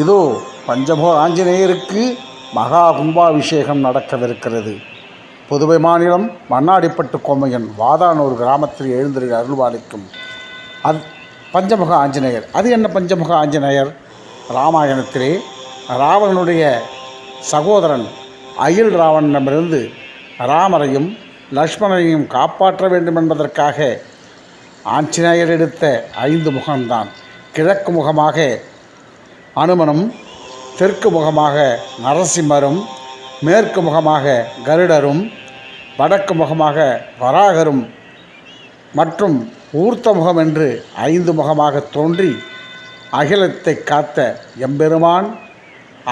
இதோ பஞ்சமுக ஆஞ்சநேயருக்கு மகா கும்பாபிஷேகம் நடக்கவிருக்கிறது. புதுவை மாநிலம் மண்ணாடிப்பட்டு கோமையன் வாதானூர் கிராமத்தில் எழுந்திரு அருள்பாலிக்கும் பஞ்சமுக ஆஞ்சநேயர். அது என்ன பஞ்சமுக ஆஞ்சநேயர்? ராமாயணத்திலே ராவணனுடைய சகோதரன் அயில் ராவணனிடமிருந்து ராமரையும் லக்ஷ்மணனையும் காப்பாற்ற வேண்டும் என்பதற்காக ஆஞ்சநேயர் எடுத்த 5 முகம்தான். கிழக்கு முகமாக அனுமனும், தெற்கு முகமாக நரசிம்மரும், மேற்கு முகமாக கருடரும், வடக்கு முகமாக வராகரும் மற்றும் ஊர்த்த முகம் என்று 5 முகமாக தோன்றி அகிலத்தை காத்த எம்பெருமான்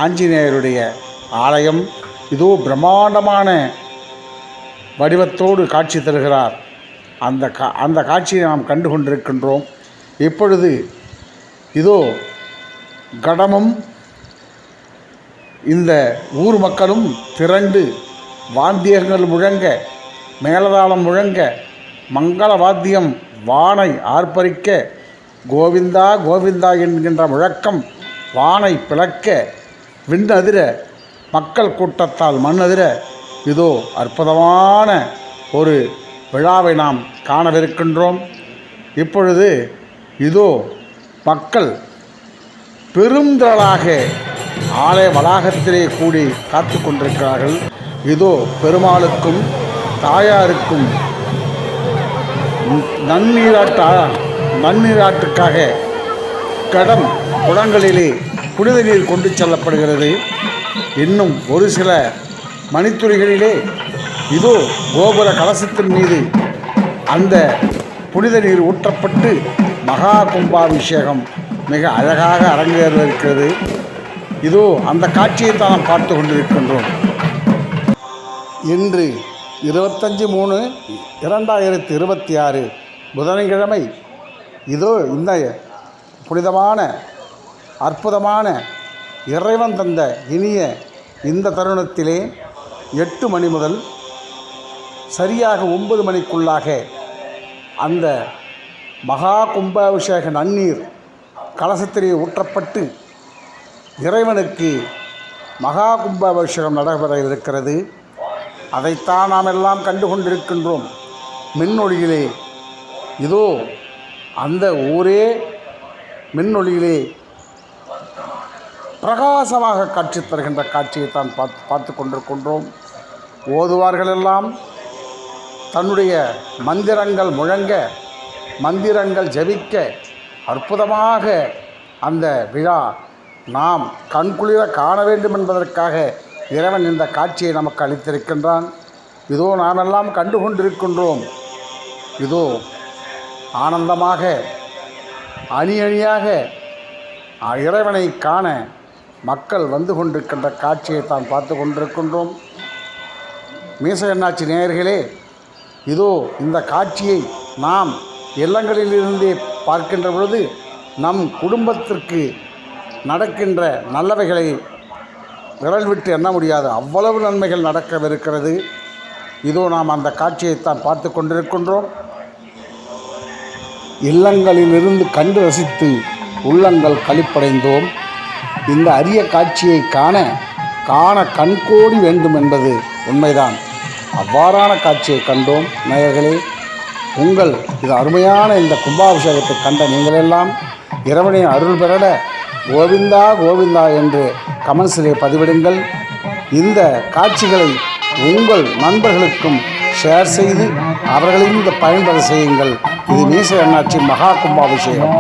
ஆஞ்சநேயருடைய ஆலயம். இதோ பிரம்மாண்டமான வடிவத்தோடு காட்சி தருகிறார். அந்த காட்சியை நாம் கண்டு கொண்டிருக்கின்றோம். இப்பொழுது இதோ கடமும் இந்த ஊர் மக்களும் திரண்டு வாத்தியங்கள் முழங்க, மேலதாளம் முழங்க, மங்கள வாத்தியம் வானை ஆர்ப்பரிக்க, கோவிந்தா கோவிந்தா என்கின்ற முழக்கம் வானை பிளக்க, விண்ணதிர, மக்கள் கூட்டத்தால் மண்ணதிர இதோ அற்புதமான ஒரு விழாவை நாம் காணவிருக்கின்றோம். இப்பொழுது இதோ மக்கள் பெருந்திரளாக ஆலய வளாகத்திலே கூடி காத்து கொண்டிருக்கிறார்கள். இதோ பெருமாளுக்கும் தாயாருக்கும் நன்னீராட்டுக்காக கடம் குளங்களிலே புனித நீர் கொண்டு செல்லப்படுகிறது. இன்னும் ஒரு சில மணித்துளிகளிலே இதோ கோபுர கலசத்தின் மீது அந்த புனித நீர் ஊற்றப்பட்டு மகா கும்பாபிஷேகம் மிக அழகாக அரங்கேறிருக்கிறது. இதோ அந்த காட்சியை தான் நாம் பார்த்து கொண்டிருக்கின்றோம். இன்று 25/3/2026 புதன்கிழமை இதோ இந்த புனிதமான அற்புதமான இறைவன் தந்த இனிய இந்த தருணத்திலே 8 மணி முதல் சரியாக 9 மணிக்குள்ளாக அந்த மகா கும்பாபிஷேக நன்னீர் கலசத்திலே ஊற்றப்பட்டு இறைவனுக்கு மகா கும்பாபிஷேகம் நடைபெற இருக்கிறது. அதைத்தான் நாம் எல்லாம் கண்டு கொண்டிருக்கின்றோம். மின்னொளியிலே இதோ அந்த ஊரே மின்னொளியிலே பிரகாசமாக காட்சி தருகின்ற காட்சியைத்தான் பார்த்து கொண்டிருக்கின்றோம். ஓதுவார்களெல்லாம் தன்னுடைய மந்திரங்கள் முழங்க, மந்திரங்கள் ஜபிக்க அற்புதமாக அந்த விழா நாம் கண்குளிர காண வேண்டும் என்பதற்காக இறைவன் இந்த காட்சியை நமக்கு அளித்திருக்கின்றான். இதோ நாமெல்லாம் கண்டு கொண்டிருக்கின்றோம். இதோ ஆனந்தமாக அணி அணியாக இறைவனை காண மக்கள் வந்து கொண்டிருக்கின்ற காட்சியை தான் பார்த்து கொண்டிருக்கின்றோம். மீசையண்ணாச்சி நேயர்களே, இதோ இந்த காட்சியை நாம் இல்லங்களிலிருந்தே பார்க்கின்ற பொழுது நம் குடும்பத்திற்கு நடக்கின்ற நல்லவைகளை விரல் விட்டு எண்ண முடியாது. அவ்வளவு நன்மைகள் நடக்கவிருக்கிறது. இதோ நாம் அந்த காட்சியைத்தான் பார்த்து கொண்டிருக்கின்றோம். இல்லங்களிலிருந்து கண்டு ரசித்து உள்ளங்கள் களிப்படைந்தோம். இந்த அரிய காட்சியை காண கண்கோடி வேண்டும் என்பது உண்மைதான். அவ்வாறான காட்சியை கண்டோம். நேயர்களே, உங்கள் இது அருமையான இந்த கும்பாபிஷேகத்தை கண்ட நீங்களெல்லாம் இறைவனின் அருள் பெறல கோவிந்தா கோவிந்தா என்று கமெண்ட்ஸிலே பதிவிடுங்கள். இந்த காட்சிகளை உங்கள் நண்பர்களுக்கும் ஷேர் செய்து அவர்களையும் இந்த பயன்பெற செய்யுங்கள். இது மீசை அண்ணாச்சி மகா கும்பாபிஷேகம்.